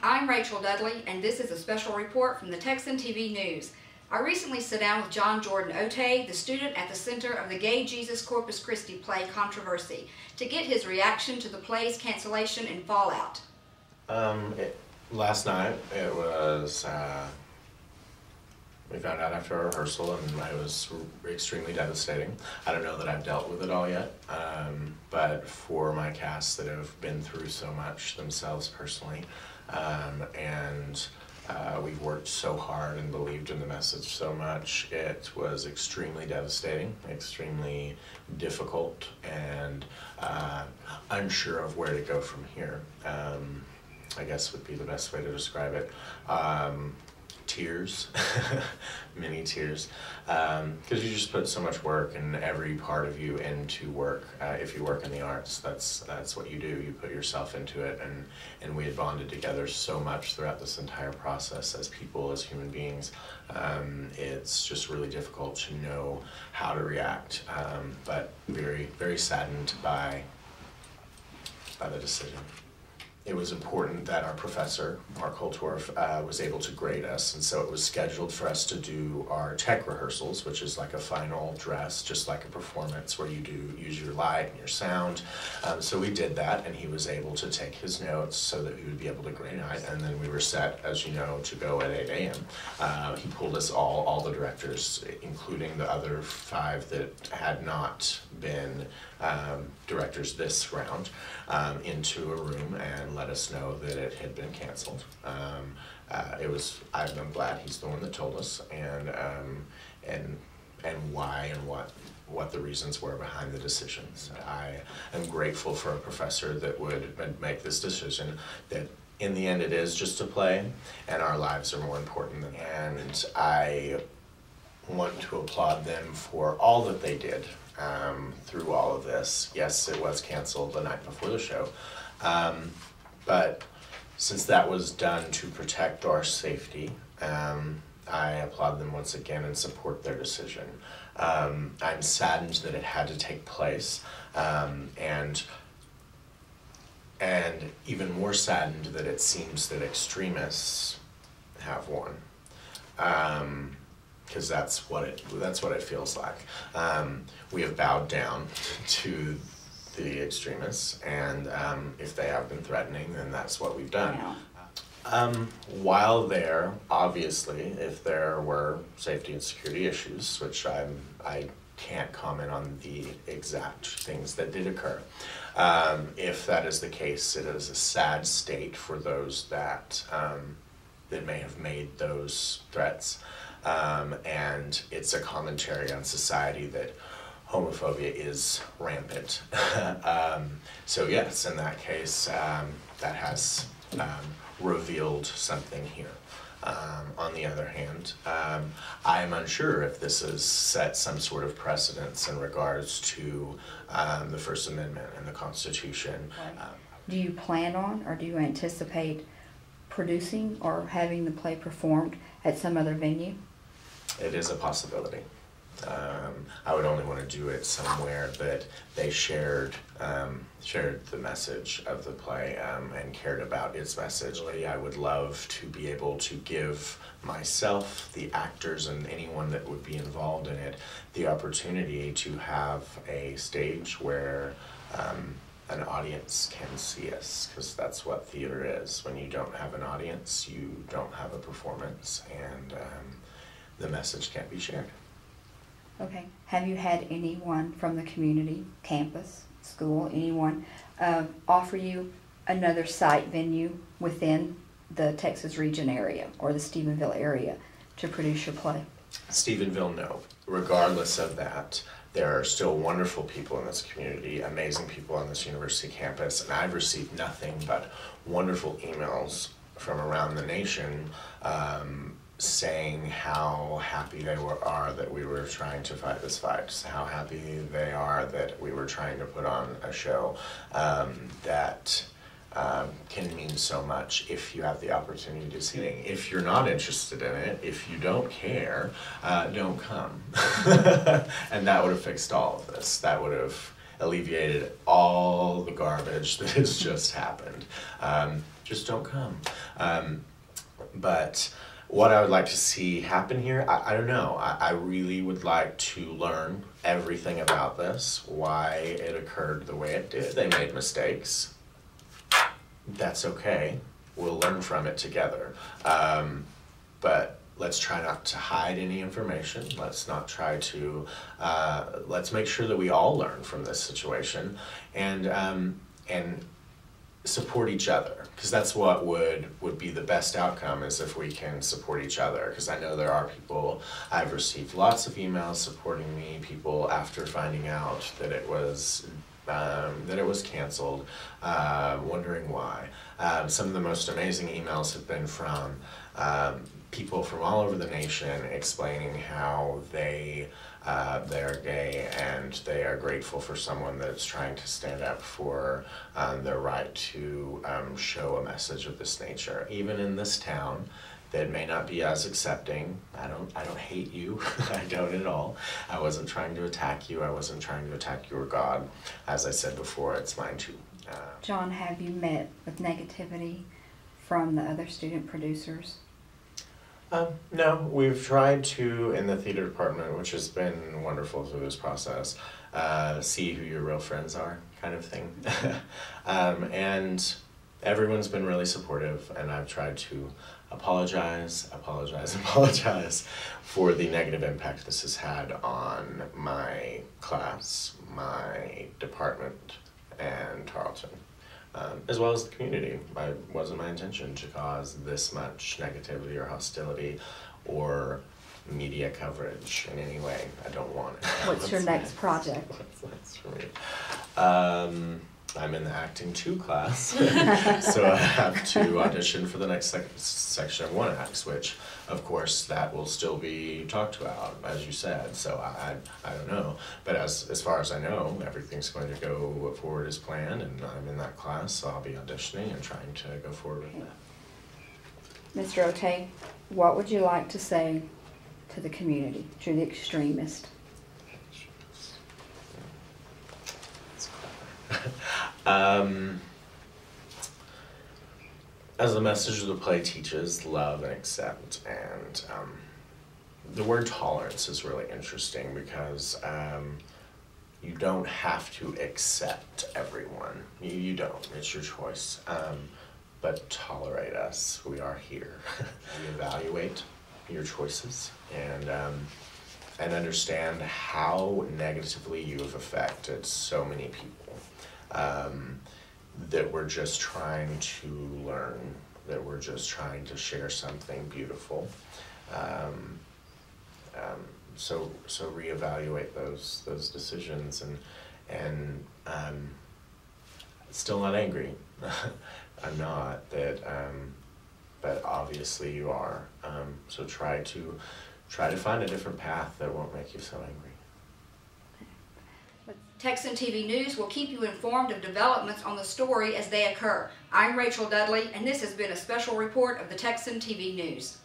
I'm Rachel Dudley, and this is a special report from the Texan TV News. I recently sat down with John Jordan Otte, the student at the center of the Gay Jesus Corpus Christi play controversy, to get his reaction to the play's cancellation and fallout. Last night, it was, we found out after our rehearsal, and it was extremely devastating. I don't know that I've dealt with it all yet, but for my cast that have been through so much themselves personally, we've worked so hard and believed in the message so much, it was extremely devastating, extremely difficult, and unsure of where to go from here. I guess would be the best way to describe it. Tears, many tears, because you just put so much work and every part of you into work. If you work in the arts, that's what you do. You put yourself into it, and we had bonded together so much throughout this entire process as people, as human beings. It's just really difficult to know how to react, but very, very saddened by the decision. It was important that our professor, Mark Holtorf, was able to grade us, and so it was scheduled for us to do our tech rehearsals, which is like a final dress, just like a performance where you use your light and your sound. So we did that, and he was able to take his notes so that we would be able to grade it, and then we were set, as you know, to go at 8 a.m. He pulled us all the directors, including the other 5 that had not been directors this round, into a room and let us know that it had been canceled. I'm glad he's the one that told us, and why and what the reasons were behind the decisions. I am grateful for a professor that would make this decision, that in the end it is just a play and our lives are more important than that. And I want to applaud them for all that they did through all of this. Yes, it was canceled the night before the show, but since that was done to protect our safety, I applaud them once again and support their decision. I'm saddened that it had to take place, and even more saddened that it seems that extremists have won. Because that's what it feels like. We have bowed down to the extremists, and if they have been threatening, then that's what we've done. Yeah. While there, obviously, if there were safety and security issues, which I can't comment on the exact things that did occur. If that is the case, it is a sad state for those that may have made those threats. And it's a commentary on society that homophobia is rampant. So yes, in that case, that has revealed something here. On the other hand, I am unsure if this has set some sort of precedence in regards to the First Amendment and the Constitution. Do you plan on, or do you anticipate producing or having the play performed at some other venue? It is a possibility. I would only want to do it somewhere that they shared the message of the play and cared about its message. I would love to be able to give myself, the actors, and anyone that would be involved in it the opportunity to have a stage where an audience can see us, because that's what theater is. When you don't have an audience, you don't have a performance, and the message can't be shared. Okay. Have you had anyone from the community, campus, school, anyone offer you another site venue within the Texas region area or the Stephenville area to produce your play? Stephenville, no. Regardless of that, there are still wonderful people in this community, amazing people on this university campus, and I've received nothing but wonderful emails from around the nation saying how happy they are that we were trying to fight this fight, how happy they are that we were trying to put on a show that can mean so much if you have the opportunity to see it. If you're not interested in it, if you don't care, don't come. And that would have fixed all of this. That would have alleviated all the garbage that has just happened. Just don't come. But what I would like to see happen here, I don't know. I really would like to learn everything about this, why it occurred the way it did. They made mistakes. That's okay. We'll learn from it together. But let's try not to hide any information. Let's not try to, let's make sure that we all learn from this situation and support each other, because that's what would be the best outcome, is if we can support each other. Because I know there are people, I've received lots of emails supporting me, people after finding out that it was canceled, wondering why. Some of the most amazing emails have been from people from all over the nation explaining how they're gay and they are grateful for someone that's trying to stand up for their right to show a message of this nature. Even in this town that may not be as accepting. I don't hate you. I don't at all. I wasn't trying to attack you. I wasn't trying to attack your God. As I said before, it's mine too. John, have you met with negativity from the other student producers? No, we've tried to, in the theater department, which has been wonderful through this process, see who your real friends are, kind of thing. And everyone's been really supportive, and I've tried to apologize for the negative impact this has had on my class, my department, and Tarleton. As well as the community. It wasn't my intention to cause this much negativity or hostility or media coverage in any way. I don't want it. What's your next project? What's next for me? I'm in the acting 2 class, so I have to audition for the next section of 1 acts, which, of course, that will still be talked about, as you said. So I don't know, but as far as I know, everything's going to go forward as planned, and I'm in that class, so I'll be auditioning and trying to go forward with that. Mr. Otte, what would you like to say to the community, to the extremist? As the message of the play teaches, love and accept, and the word tolerance is really interesting because you don't have to accept everyone. You don't. It's your choice. But tolerate us. We are here. Evaluate your choices and understand how negatively you have affected so many people. That we're just trying to learn, that we're just trying to share something beautiful. So reevaluate those decisions and still not angry. I'm not, but obviously you are. So try to find a different path that won't make you so angry. Texan TV News will keep you informed of developments on the story as they occur. I'm Rachel Dudley, and this has been a special report of the Texan TV News.